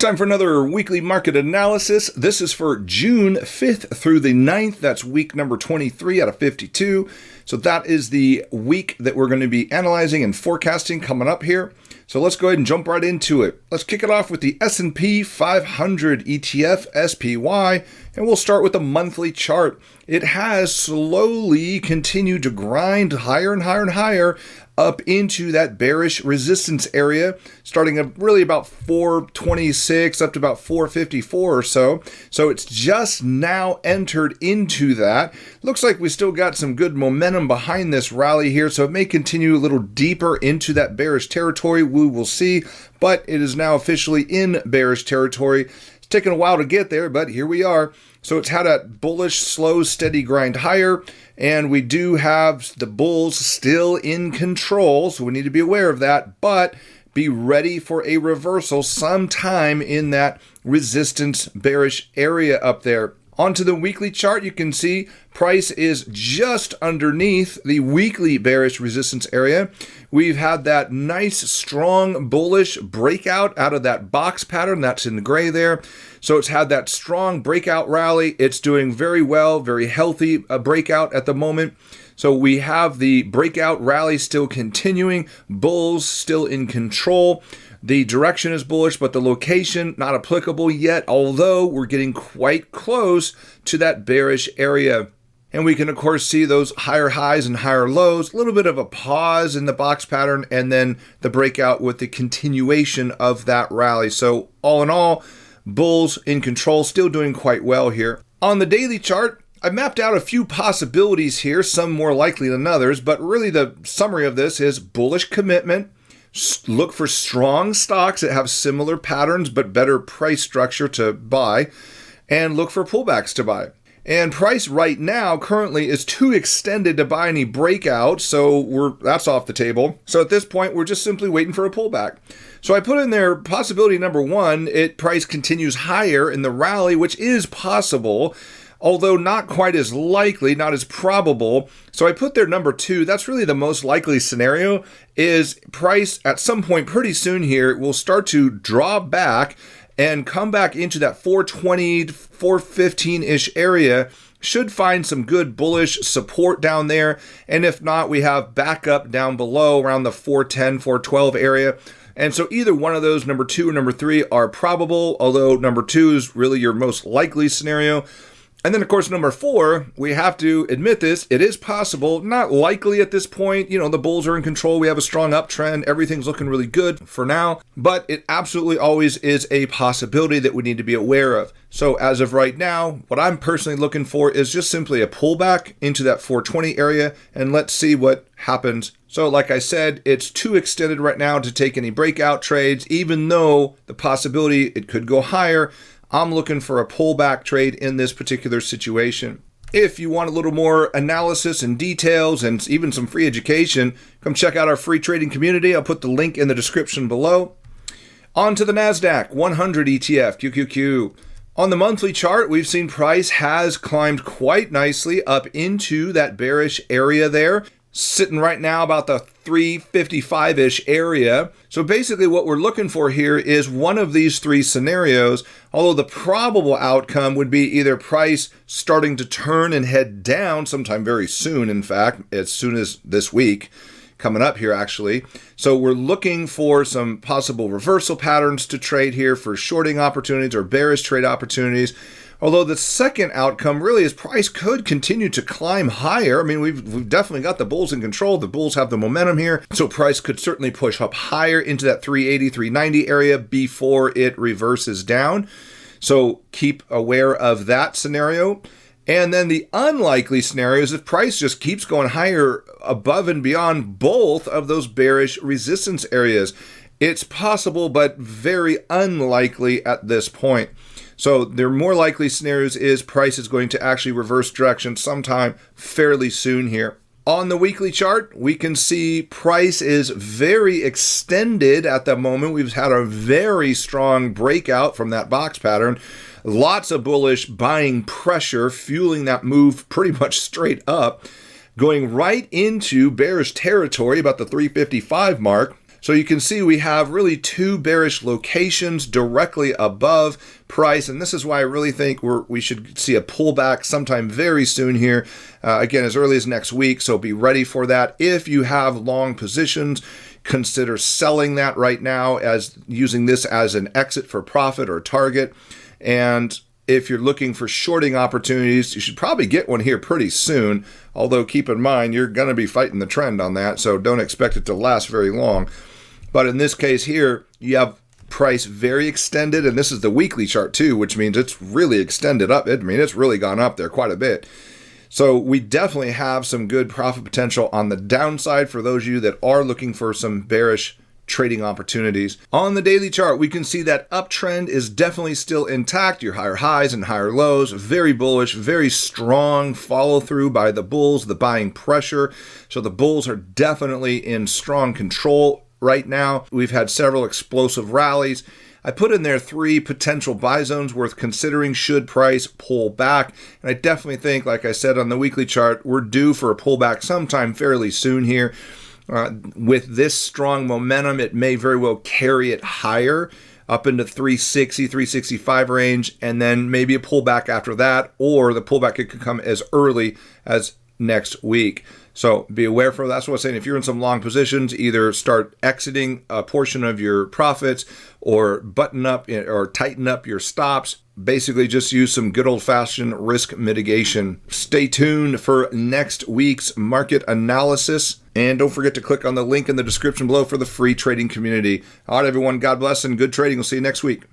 Time for another weekly market analysis. This is for June 5th through the 9th. That's week number 23 out of 52. So that is the week that we're going to be analyzing and forecasting coming up here. So let's go ahead and jump right into it. Let's kick it off with the S&P 500 ETF, SPY, and we'll start with the monthly chart. It has slowly continued to grind higher and higher and higher up into that bearish resistance area, starting at really about 426 up to about 454 or so. So it's just now entered into that. Looks like we still got some good momentum behind this rally here, so it may continue a little deeper into that bearish territory. We will see, but it is now officially in bearish territory. It's taken a while to get there, but here we are. So it's had a bullish, slow, steady grind higher, and we do have the bulls still in control, so we need to be aware of that, but be ready for a reversal sometime in that resistance bearish area up there. Onto the weekly chart, you can see price is just underneath the weekly bearish resistance area. We've had that nice, strong, bullish breakout out of that box pattern. That's in the gray there. So it's had that strong breakout rally. It's doing very well, very healthy breakout at the moment. So we have the breakout rally still continuing, bulls still in control. The direction is bullish, but the location not applicable yet, although we're getting quite close to that bearish area. And we can, of course, see those higher highs and higher lows, a little bit of a pause in the box pattern, and then the breakout with the continuation of that rally. So all in all, bulls in control, still doing quite well here. On the daily chart, I've mapped out a few possibilities here, some more likely than others, but really the summary of this is bullish commitment. Look for strong stocks that have similar patterns but better price structure to buy, and look for pullbacks to buy. And price right now currently is too extended to buy any breakout, so that's off the table. So at this point, we're just simply waiting for a pullback. So I put in there possibility number one, price continues higher in the rally, which is possible, although not quite as likely, not as probable. So I put there number two. That's really the most likely scenario, is price at some point pretty soon here will start to draw back and come back into that 420, 415-ish area. Should find some good bullish support down there. And if not, we have backup down below around the 410, 412 area. And so either one of those, number two or number three, are probable, although number two is really your most likely scenario. And then, of course, number four, we have to admit this, it is possible, not likely at this point. You know, the bulls are in control. We have a strong uptrend. Everything's looking really good for now, but it absolutely always is a possibility that we need to be aware of. So as of right now, what I'm personally looking for is just simply a pullback into that 420 area, and let's see what happens. So like I said, it's too extended right now to take any breakout trades, even though the possibility it could go higher. I'm looking for a pullback trade in this particular situation. If you want a little more analysis and details and even some free education, come check out our free trading community. I'll put the link in the description below. On to the NASDAQ 100 ETF, QQQ. On the monthly chart, we've seen price has climbed quite nicely up into that bearish area there, sitting right now about the 355-ish area. So basically what we're looking for here is one of these three scenarios, although the probable outcome would be either price starting to turn and head down sometime very soon, in fact, as soon as this week, coming up here actually. So we're looking for some possible reversal patterns to trade here for shorting opportunities or bearish trade opportunities. Although the second outcome really is price could continue to climb higher. I mean, we've definitely got the bulls in control. The bulls have the momentum here. So price could certainly push up higher into that 380, 390 area before it reverses down. So keep aware of that scenario. And then the unlikely scenario is if price just keeps going higher above and beyond both of those bearish resistance areas. It's possible, but very unlikely at this point. So the more likely scenarios is price is going to actually reverse direction sometime fairly soon here. On the weekly chart, we can see price is very extended at the moment. We've had a very strong breakout from that box pattern. Lots of bullish buying pressure fueling that move pretty much straight up, going right into bearish territory about the 355 mark. So you can see we have really two bearish locations directly above price, and this is why I really think we should see a pullback sometime very soon here, again, as early as next week, so be ready for that. If you have long positions, consider selling that right now, as using this as an exit for profit or target. And if you're looking for shorting opportunities, you should probably get one here pretty soon, although keep in mind you're going to be fighting the trend on that, so don't expect it to last very long. But in this case here, you have price very extended, and this is the weekly chart too, which means it's really extended up. I mean, it's really gone up there quite a bit. So we definitely have some good profit potential on the downside for those of you that are looking for some bearish trading opportunities. On the daily chart, we can see that uptrend is definitely still intact. Your higher highs and higher lows, very bullish, very strong follow through by the bulls, the buying pressure. So the bulls are definitely in strong control right now. We've had several explosive rallies. I put in there 3 potential buy zones worth considering should price pull back. And I definitely think, like I said on the weekly chart, we're due for a pullback sometime fairly soon here. With this strong momentum, it may very well carry it higher up into 360, 365 range, and then maybe a pullback after that, or the pullback could come as early as next week. So be aware for that's what I'm saying. If you're in some long positions, either start exiting a portion of your profits or button up or tighten up your stops. Basically, just use some good old-fashioned risk mitigation. Stay tuned for next week's market analysis. And don't forget to click on the link in the description below for the free trading community. All right, everyone, God bless and good trading. We'll see you next week.